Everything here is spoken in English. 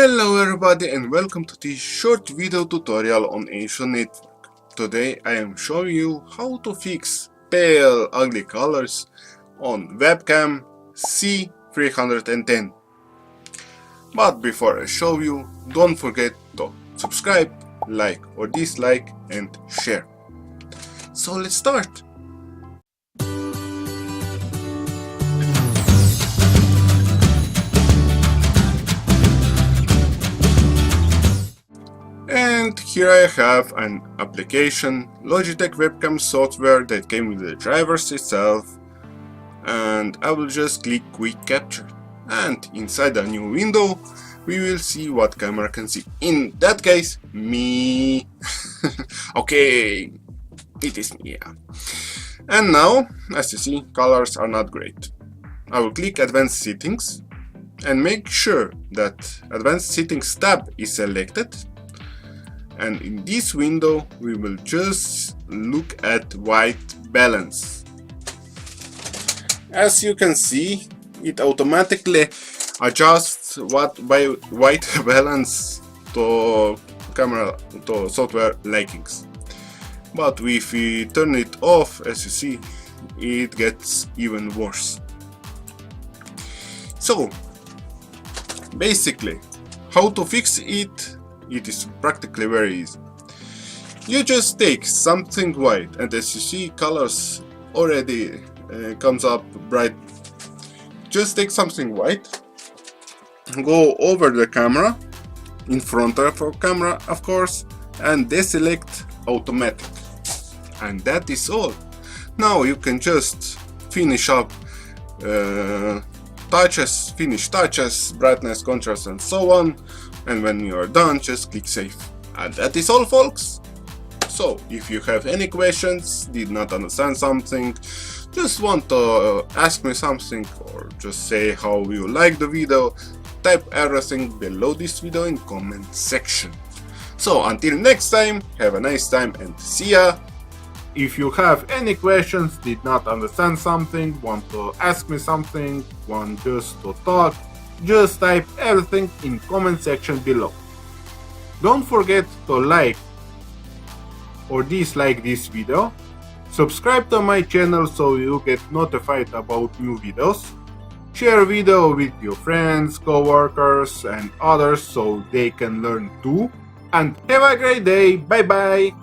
Hello everybody and welcome to this short video tutorial on ACOnetwork. Today I am showing you how to fix pale ugly colors on webcam C310. But before I show you, don't forget to subscribe, like or dislike and share. So let's start! And here I have an application, Logitech webcam software that came with the drivers itself, and I will just click quick capture, and inside a new window we will see what camera can see. In that case, me. Okay, it is me, yeah. And now, as you see, colors are not great. I will click advanced settings and make sure that advanced settings tab is selected. And in this window we will just look at white balance. As you can see, it automatically adjusts by white balance to software likings. But if we turn it off, as you see, it gets even worse. So basically, how to fix it? It is practically very easy. You just take something white, and as you see, colors already comes up bright. Just take something white, go over the camera, in front of the camera of course, and deselect automatic. And that is all. Now you can just finish up finish touches, brightness, contrast and so on. And when you are done, just click save. And that is all, folks. So if you have any questions, did not understand something, just want to ask me something, or just say how you like the video, type everything below this video in comment section. So until next time, have a nice time and see ya. If you have any questions, did not understand something, want to ask me something, want just to talk, just type everything in comment section below. Don't forget to like or dislike this video, subscribe to my channel so you get notified about new videos, share video with your friends, co-workers and others so they can learn too, and have a great day. Bye bye.